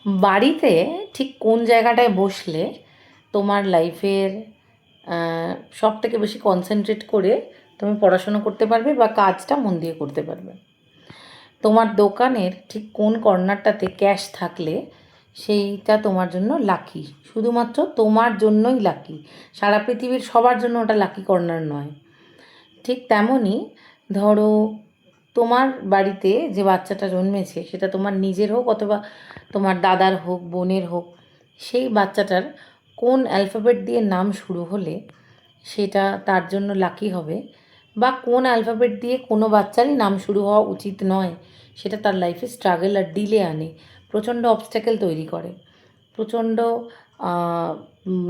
বাড়িতে ঠিক কোন জায়গাটায় বসলে তোমার লাইফের সব থেকে বেশি কনসেন্ট্রেট করে তুমি পড়াশুনো করতে পারবে বা কাজটা মন দিয়ে করতে পারবে। তোমার দোকানের ঠিক কোন কর্নারটাতে ক্যাশ থাকলে সেইটা তোমার জন্য লাকি, শুধুমাত্র তোমার জন্যই লাকি, সারা পৃথিবীর সবার জন্য ওটা লাকি কর্নার নয়। ঠিক তেমনই ধরো তোমার বাড়িতে যে বাচ্চাটা জন্মেছে সেটা তোমার নিজের হোক অথবা তোমার দাদার হোক, বোনের হোক, সেই বাচ্চাটার কোন অ্যালফাবেট দিয়ে নাম শুরু হলে সেটা তার জন্য লাকি হবে, বা কোন অ্যালফাবেট দিয়ে কোনো বাচ্চারই নাম শুরু হওয়া উচিত নয়, সেটা তার লাইফে স্ট্রাগল আর ডিলে আনে, প্রচণ্ড অবস্ট্যাকেল তৈরি করে, প্রচণ্ড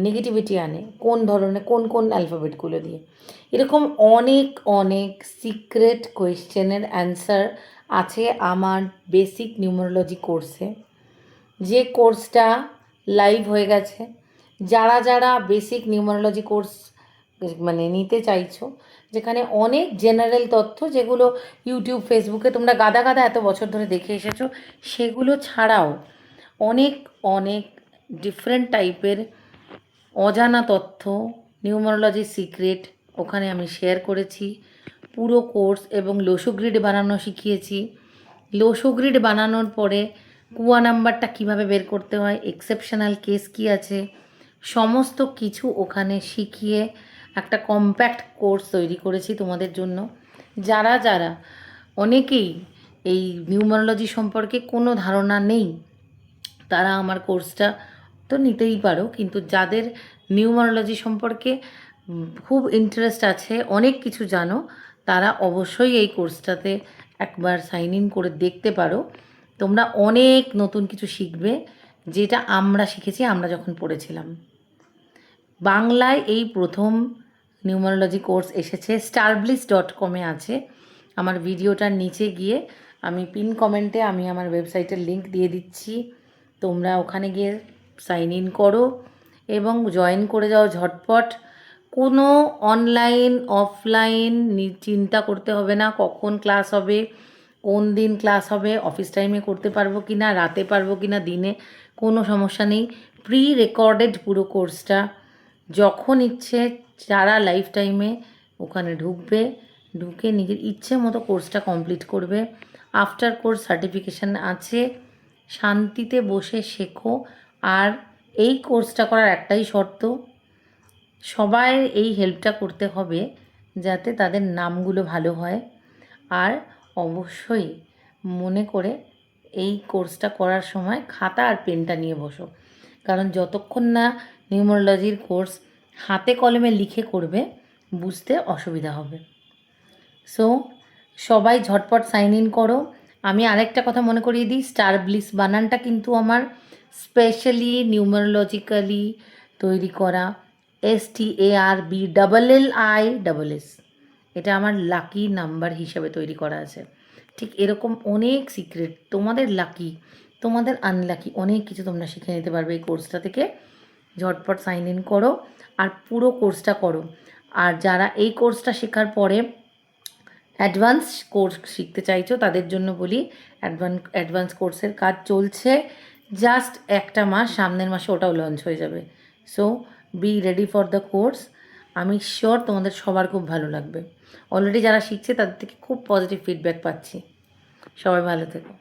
নেগেটিভিটি আনে, কোন ধরনের কোন কোন অ্যালফাবেটগুলো দিয়ে। এরকম অনেক অনেক সিক্রেট কোয়েশ্চেনের অ্যান্সার আছে আমার বেসিক নিউমারোলজি কোর্সে, যে কোর্সটা লাইভ হয়ে গেছে। যারা যারা বেসিক নিউমারোলজি কোর্স মানে নিতে চাইছো, যেখানে অনেক জেনারেল তথ্য যেগুলো ইউটিউব ফেসবুকে তোমরা গাদা গাদা এত বছর ধরে দেখে এসেছো, সেগুলো ছাড়াও অনেক অনেক ডিফারেন্ট টাইপের অজানা তথ্য, নিউমারোলজি সিক্রেট ওখানে আমি শেয়ার করেছি। পুরো কোর্স এবং লোশো গ্রিড বানানো শিখিয়েছি। লোশো গ্রিড বানানোর পরে কুয়া নাম্বারটা কীভাবে বের করতে হয়, এক্সেপশনাল কেস কী আছে, সমস্ত কিছু ওখানে শিখিয়ে একটা কম্প্যাক্ট কোর্স তৈরি করেছি তোমাদের জন্য। যারা যারা অনেকেই এই নিউমারোলজি সম্পর্কে কোনো ধারণা নেই, তারা আমার কোর্সটা তো নিতেই পারো, কিন্তু যাদের নিউমারোলজি সম্পর্কে খুব ইন্টারেস্ট আছে, অনেক কিছু জানো, তারা অবশ্যই এই কোর্সটাতে একবার সাইন ইন করে দেখতে পারো। তোমরা অনেক নতুন কিছু শিখবে, যেটা আমরা শিখেছি আমরা যখন পড়েছিলাম। বাংলায় এই প্রথম নিউমারোলজি কোর্স এসেছে, starbliss.com-এ আছে। আমার ভিডিওটার নিচে গিয়ে আমি পিন কমেন্টে আমি আমার ওয়েবসাইটের লিঙ্ক দিয়ে দিচ্ছি, তোমরা ওখানে গিয়ে সাইন ইন করো এবং জয়েন করে যাও ঝটপট। কোনো অনলাইন অফলাইন চিন্তা করতে হবে না কখন ক্লাস হবে, কোন দিন ক্লাস হবে, অফিস টাইমে করতে পারবো কি না, রাতে পারবো কি না, দিনে, কোনো সমস্যা নেই। প্রি রেকর্ডেড পুরো কোর্সটা, যখন ইচ্ছে যারা লাইফ টাইমে ওখানে ঢুকবে, ঢুকে নিজের ইচ্ছে মতো কোর্সটা কমপ্লিট করবে। আফটার কোর্স সার্টিফিকেশান আছে। শান্তিতে বসে শেখো। আর এই কোর্সটা করার একটাই শর্ত, সবাই এই হেল্পটা করতে হবে যাতে তাদের নামগুলো ভালো হয়। আর অবশ্যই মনে করে এই কোর্সটা করার সময় খাতা আর পেনটা নিয়ে বসো, কারণ যতক্ষণ না নিউমারোলজির কোর্স হাতে কলমে লিখে করবে, বুঝতে অসুবিধা হবে। সো সবাই ঝটপট সাইন ইন করো। আমি আরেকটা কথা মনে করিয়ে দিই, স্টার ব্লিস বানানটা কিন্তু আমার স্পেশালি নিউমারোলজিক্যালি তৈরি করা, STARBLLISS, এটা আমার লাকি নাম্বার হিসাবে তৈরি করা আছে। ঠিক এরকম অনেক সিক্রেট, তোমাদের লাকি, তোমাদের আনলাকি, অনেক কিছু তোমরা শিখে নিতে পারবে এই কোর্সটা থেকে। ঝটপট সাইন ইন করো আর পুরো কোর্সটা করো। আর যারা এই কোর্সটা শেখার পরে অ্যাডভান্স কোর্স শিখতে চাইছো, তাদের জন্য বলি অ্যাডভান্স কোর্সের কাজ চলছে, জাস্ট একটা মাস, সামনের মাসে ওটাও লঞ্চ হয়ে যাবে। So be ready for the course. আমি শিওর তোমাদের সবার খুব ভালো লাগবে। অলরেডি যারা শিখছে তাদের থেকে খুব পজিটিভ ফিডব্যাক পাচ্ছি। সবাই ভালো থেকো।